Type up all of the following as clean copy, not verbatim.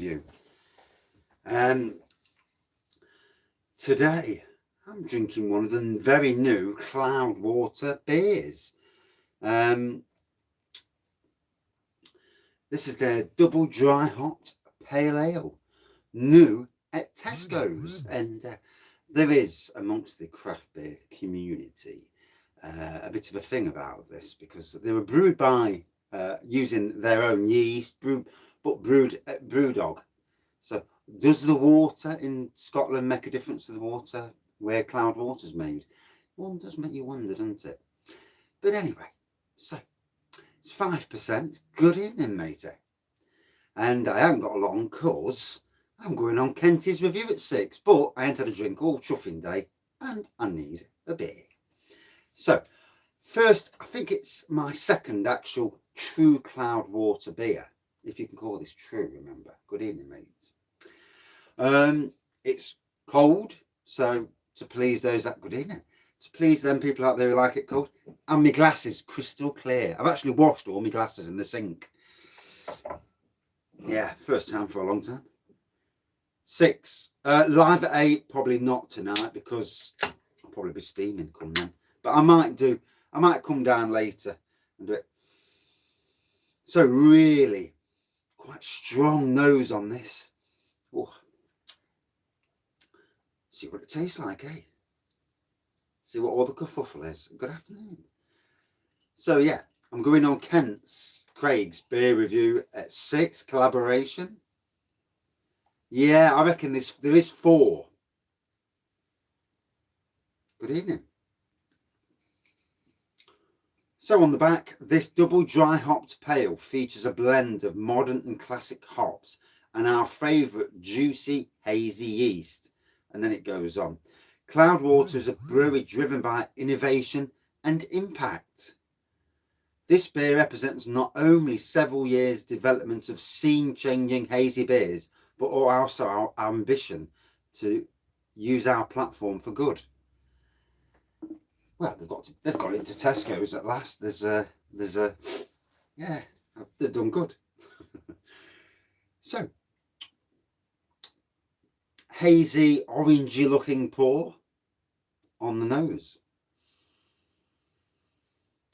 review. Today I'm drinking one of the very new Cloudwater beers. This is their double dry hopped pale ale, new at TESCO's, and there is amongst the craft beer community a bit of a thing about this, because they were brewed by using their own yeast, but brewed at Brewdog. So does the water in Scotland make a difference to the water where Cloudwater's made? One does make you wonder, doesn't it? But anyway, so it's 5%. Good evening, matey. And I haven't got long because I'm going on Kenty's review at 6, but I ain't had a drink all chuffing day and I need a beer. So first, I think it's my second actual true Cloudwater beer, if you can call this true, remember. Good evening, mates. It's cold, so to please those that good evening, to please them people out there who like it cold, and my glass is crystal clear. I've actually washed all my glasses in the sink. Yeah, first time for a long time. 6, live at 8, probably not tonight because I'll probably be steaming come then, but I might come down later and do it. So really quite strong nose on this. Oh. See what it tastes like, eh? See what all the kerfuffle is. Good afternoon. So yeah, I'm going on Craig's beer review at 6, collaboration. Yeah, I reckon there is 4. Good evening. So on the back, this double dry hopped pale features a blend of modern and classic hops and our favourite juicy hazy yeast. And then it goes on. Cloudwater is a brewery driven by innovation and impact. This beer represents not only several years' development of scene-changing hazy beers, but also our ambition to use our platform for good. Well, they've got into Tesco's at last. Yeah, they've done good. So, hazy, orangey looking pour on the nose.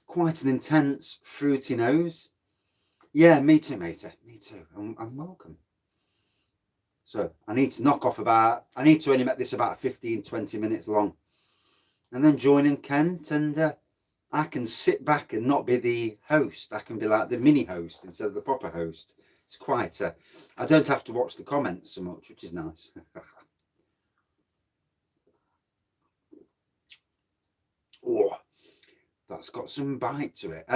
Quite an intense, fruity nose. Yeah, me too, matey. Me too. I'm welcome. So I need to only make this about 15-20 minutes long. And then join in Kent, and I can sit back and not be the host. I can be like the mini host instead of the proper host. It's quite I don't have to watch the comments so much, which is nice. Oh, that's got some bite to it.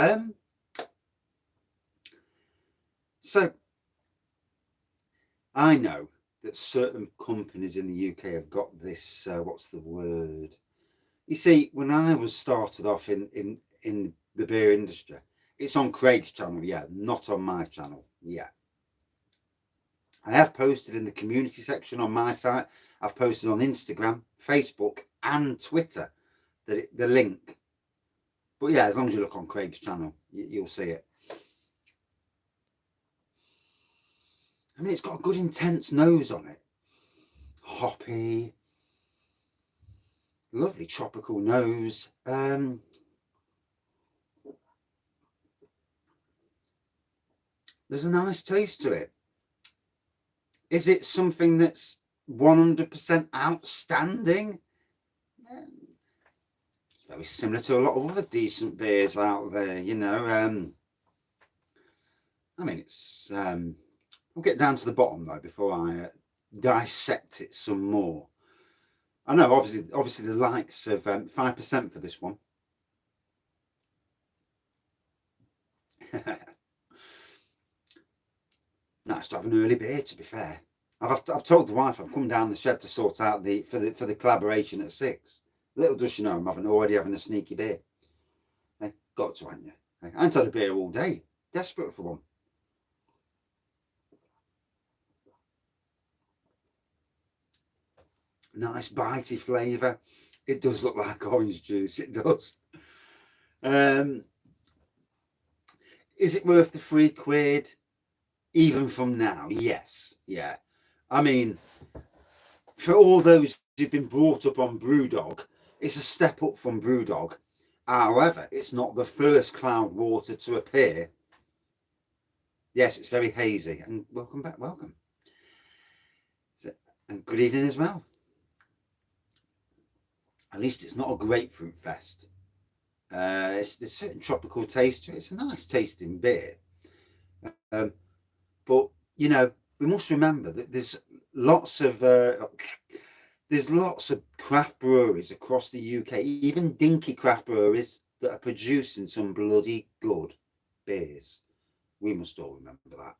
So I know that certain companies in the UK have got this, what's the word? You see, when I was started off in the beer industry, it's on Craig's channel, yeah, not on my channel, yeah. I have posted in the community section on my site. I've posted on Instagram, Facebook and Twitter the link. But yeah, as long as you look on Craig's channel, you'll see it. I mean, it's got a good intense nose on it. Hoppy. Lovely tropical nose. There's a nice taste to it. Is it something that's 100% outstanding? It's very similar to a lot of other decent beers out there, you know. I mean, it's... I'll get down to the bottom though before I dissect it some more. I know, obviously the likes of 5% for this one. Nice to have an early beer, to be fair. I've told the wife I've come down the shed to sort out for the collaboration at 6. Little does she know I'm already having a sneaky beer. Hey, got to, haven't you? Hey, I ain't had a beer all day. Desperate for one. Nice bitey flavour. It does look like orange juice, it does. Is it worth the £3? even from now, yes, yeah. I mean, for all those who've been brought up on Brewdog, it's a step up from Brewdog. However, it's not the first Cloudwater to appear. Yes, it's very hazy. And welcome back, welcome. And good evening as well. At least it's not a grapefruit fest. There's a certain tropical taste to it. It's a nice tasting beer. But, you know, we must remember that there's lots of craft breweries across the UK, even dinky craft breweries that are producing some bloody good beers. We must all remember that.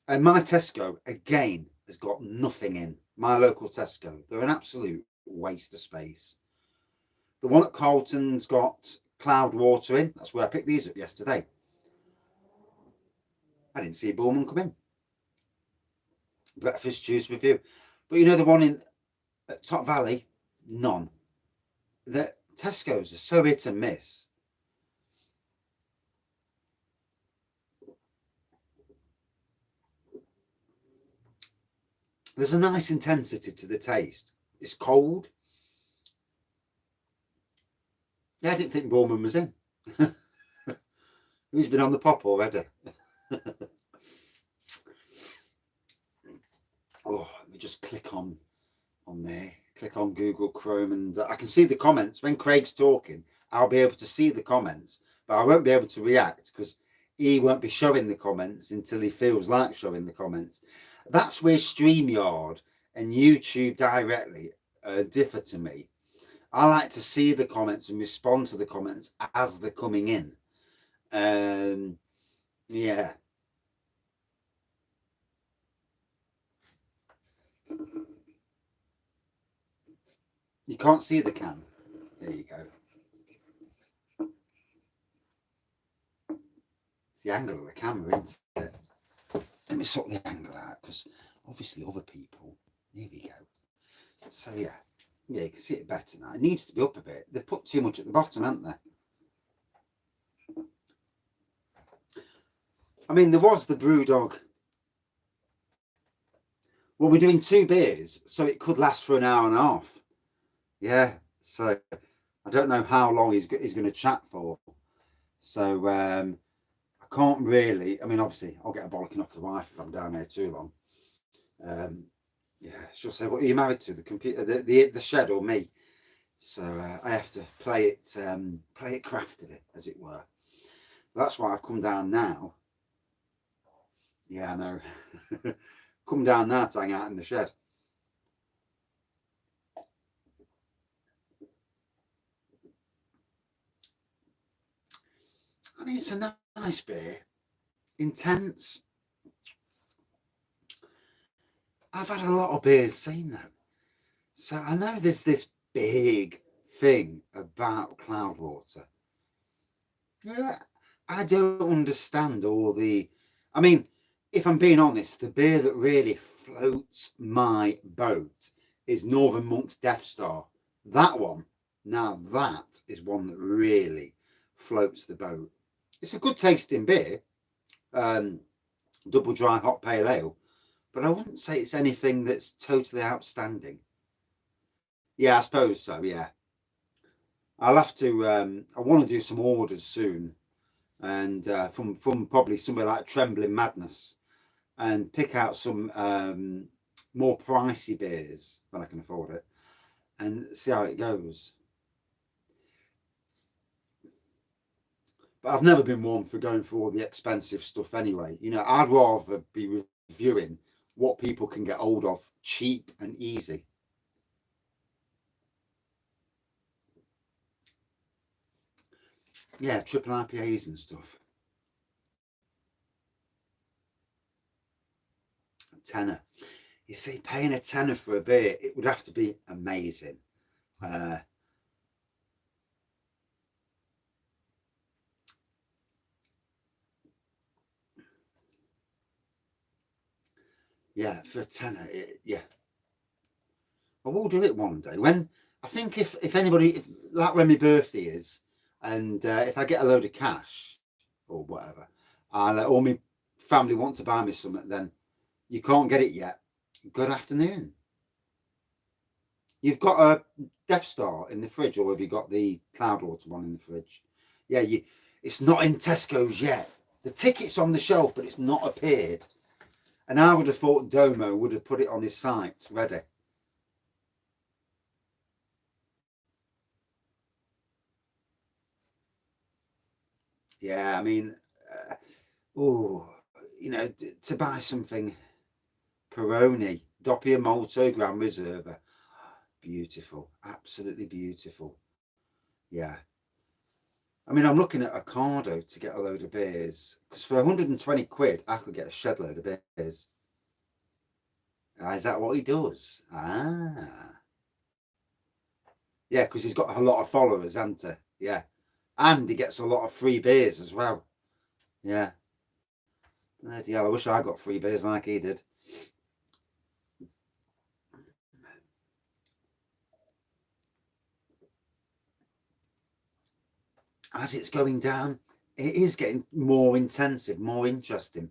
And my Tesco, again, has got nothing in. My local Tesco, they're an absolute waste of space. The one at Carlton's got Cloudwater in. That's where I picked these up yesterday. I didn't see Bullman come in. Breakfast juice review. But you know the one in Top Valley? None. The Tesco's are so hit and miss. There's a nice intensity to the taste. It's cold. Yeah, I didn't think Bullman was in. Who's been on the pop already? Oh, let me just click on there. Click on Google Chrome, and I can see the comments. When Craig's talking, I'll be able to see the comments, but I won't be able to react because he won't be showing the comments until he feels like showing the comments. That's where StreamYard and YouTube directly differ to me. I like to see the comments and respond to the comments as they're coming in. Yeah. You can't see the can. There you go. It's the angle of the camera, isn't it? Let me sort the angle out because obviously other people. There we go. So yeah, you can see it better now. It needs to be up a bit. They've put too much at the bottom, haven't they? I mean, there was the Brewdog. Well, we're doing 2 beers, so it could last for an hour and a half. Yeah, so I don't know how long he's going to chat for. So I can't really. I mean, obviously, I'll get a bollocking off the wife if I'm down there too long. Yeah, she'll say, "What are you married to? The computer, the shed, or me?" So I have to play it craftily, as it were. That's why I've come down now. Yeah, I know. Come down now to hang out in the shed. I mean, it's a nice beer. Intense. I've had a lot of beers saying that. So I know there's this big thing about Cloudwater. Yeah, I don't understand all the... I mean, if I'm being honest, the beer that really floats my boat is Northern Monk's Death Star. That one, now that is one that really floats the boat. It's a good tasting beer, double dry hot pale ale, but I wouldn't say it's anything that's totally outstanding. Yeah, I suppose so, yeah. I'll have to, I want to do some orders soon, and from probably somewhere like Trembling Madness, and pick out some more pricey beers when I can afford it, and see how it goes. But I've never been one for going for all the expensive stuff anyway. You know, I'd rather be reviewing what people can get hold of cheap and easy. Yeah, triple IPAs and stuff. A tenner. You see, paying a tenner for a beer, it would have to be amazing. Yeah, for a tenner, yeah. I will do it one day. When I think if anybody, like when my birthday is, and if I get a load of cash or whatever, I let all my family want to buy me something, then you can't get it yet. Good afternoon. You've got a Death Star in the fridge, or have you got the Cloudwater one in the fridge? Yeah, it's not in Tesco's yet. The ticket's on the shelf, but it's not appeared. And I would have thought Domo would have put it on his site ready. Yeah, I mean, to buy something Peroni, Doppio Molto Gran Reserva, beautiful, absolutely beautiful. Yeah. I mean, I'm looking at Ocado to get a load of beers, because for 120 quid, I could get a shed load of beers. Is that what he does? Ah. Yeah, because he's got a lot of followers, hasn't he? Yeah. And he gets a lot of free beers as well. Yeah. Bloody hell, I wish I got free beers like he did. As it's going down, it is getting more intensive, more interesting.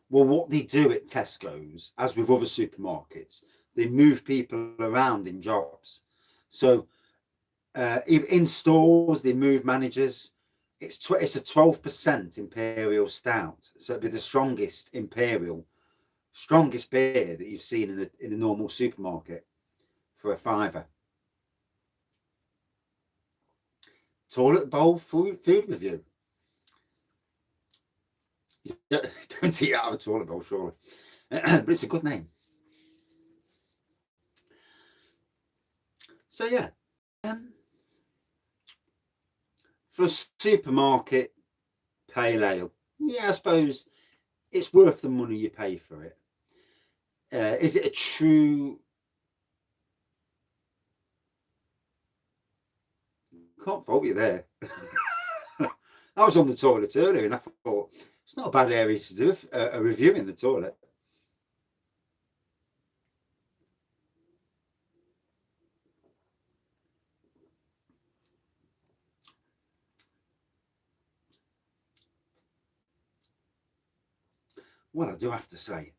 Well, what they do at Tesco's, as with other supermarkets, they move people around in jobs. So in stores, they move managers. It's a 12% imperial stout, so it'd be the strongest beer that you've seen in a normal supermarket for a fiver. Toilet bowl food review. Don't eat out of a toilet bowl, surely. But it's a good name. So yeah, for a supermarket pale ale, yeah, I suppose it's worth the money you pay for it. Is it a true? Can't fault you there. I was on the toilet earlier, and I thought it's not a bad area to do a review in the toilet. Well, I do have to say,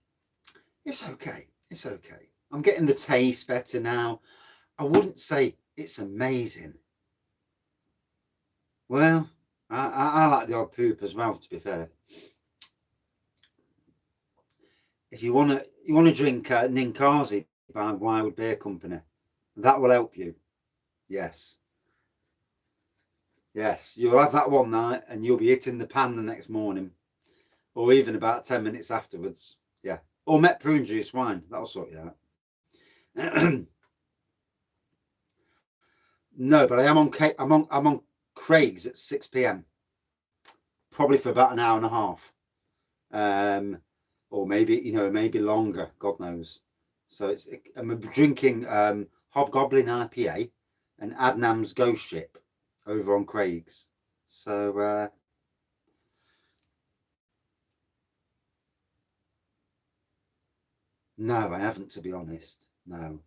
it's okay. It's okay. I'm getting the taste better now. I wouldn't say it's amazing. Well, I like the odd poop as well, to be fair. If you want to drink Ninkasi by Wild Beer Company, that will help you. Yes. Yes, you'll have that one night and you'll be hitting the pan the next morning, or even about 10 minutes afterwards. Yeah. Or Met prune juice wine, that'll sort you out. No, but I'm on Craig's at 6 p.m. Probably for about an hour and a half. Or maybe longer, God knows. So I'm drinking Hobgoblin IPA and Adnam's Ghost Ship over on Craig's. So no, I haven't, to be honest. No.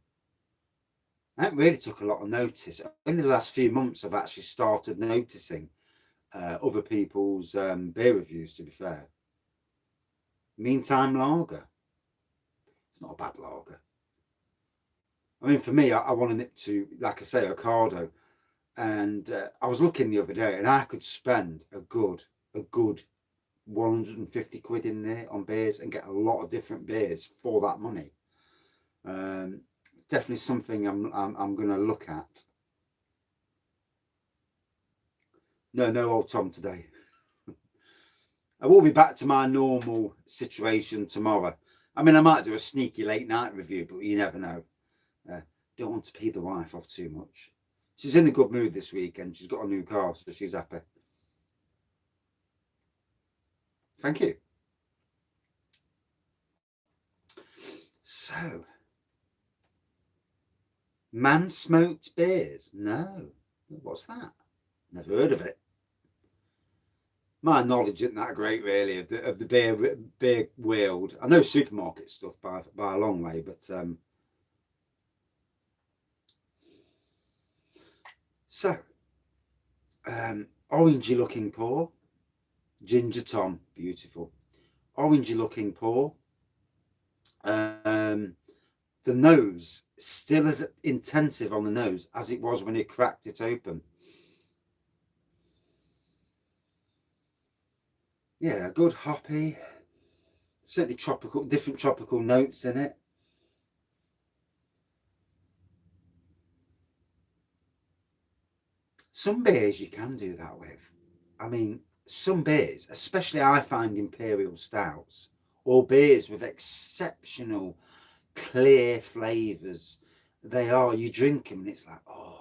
I haven't really took a lot of notice. Only the last few months I've actually started noticing other people's beer reviews, to be fair. Meantime lager. It's not a bad lager. I mean, for me, I wanted it to, like I say, Ocado. And I was looking the other day, and I could spend a good 150 quid in there on beers and get a lot of different beers for that money. Definitely something I'm going to look at. No old Tom today. I will be back to my normal situation tomorrow. I mean, I might do a sneaky late night review, but you never know. Don't want to pee the wife off too much. She's in a good mood this weekend. She's got a new car, so she's happy. Thank you. So, man-smoked beers? No. What's that? Never heard of it. My knowledge isn't that great, really, of the beer world. I know supermarket stuff by a long way, but so orangey looking pour. Ginger Tom, beautiful. Orangey looking pour. The nose still as intensive on the nose as it was when you cracked it open. Yeah, good hoppy, certainly tropical, different tropical notes in it. Some beers you can do that with. I mean, some beers, especially I find imperial stouts or beers with exceptional clear flavours, you drink them and it's like, oh.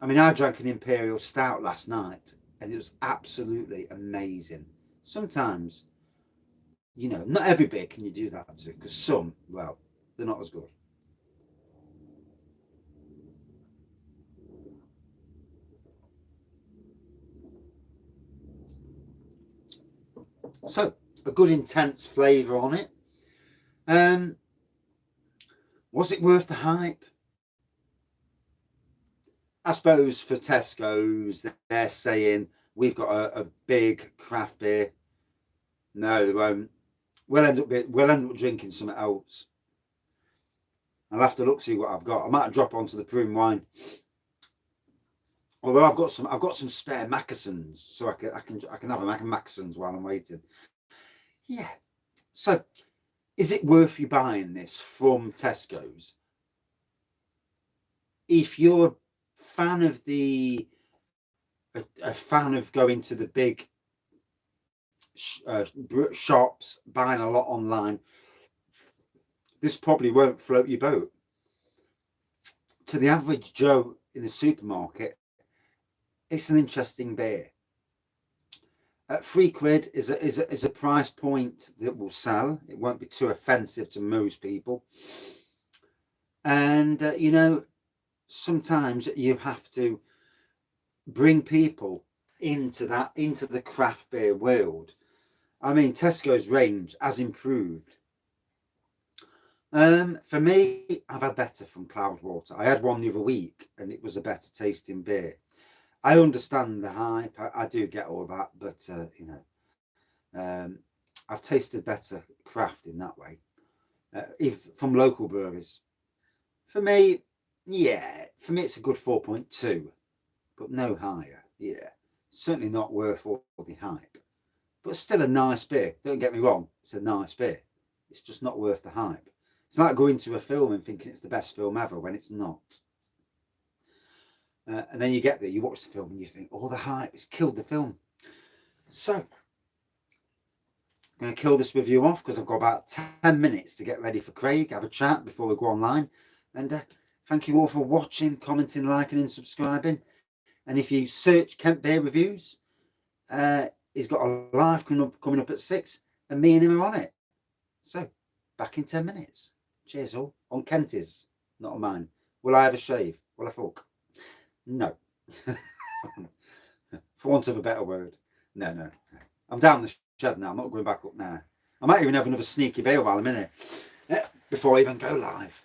I mean, I drank an imperial stout last night and it was absolutely amazing. Sometimes, you know, not every beer can you do that to, because some, well, they're not as good. So, a good intense flavour on it. Was it worth the hype? I suppose for Tesco's, they're saying we've got a big craft beer. No, they won't. We'll end up drinking something else. I'll have to look, see what I've got. I might drop onto the prune wine. Although I've got some spare Macassans, so I can have a Macassans while I'm waiting. Yeah. So, is it worth you buying this from Tesco's? If you're a fan of going to the big shops, buying a lot online, this probably won't float your boat. To the average Joe in the supermarket, it's an interesting beer. At £3 is a price point that will sell. It won't be too offensive to most people. And you know, sometimes you have to bring people into the craft beer world. I mean, Tesco's range has improved. For me, I've had better from Cloudwater. I had one the other week and it was a better tasting beer. I understand the hype. I do get all that, but you know, I've tasted better craft in that way. If from local breweries, for me, yeah, for me it's a good 4.2, but no higher. Yeah, certainly not worth all the hype, but still a nice beer. Don't get me wrong, it's a nice beer. It's just not worth the hype. It's like going to a film and thinking it's the best film ever when it's not. And then you get there, you watch the film and you think, oh, the hype has killed the film. So, I'm going to kill this review off because I've got about 10 minutes to get ready for Craig, have a chat before we go online. And thank you all for watching, commenting, liking and subscribing. And if you search Kent Beer Reviews, he's got a live coming up at 6 and me and him are on it. So, back in 10 minutes. Cheers all. On Kent's, not on mine. Will I have a shave? Will I fuck? No. For want of a better word. No. I'm down the shed now. I'm not going back up now. I might even have another sneaky beer while I'm in it. Before I even go live.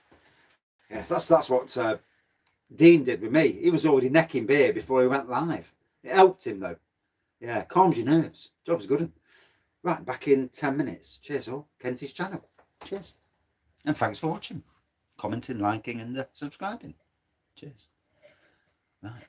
Yes, that's what Dean did with me. He was already necking beer before he went live. It helped him though. Yeah, calms your nerves. Job's good. Right, back in 10 minutes. Cheers all. Kent's channel. Cheers. And thanks for watching. Commenting, liking and subscribing. Cheers. Right.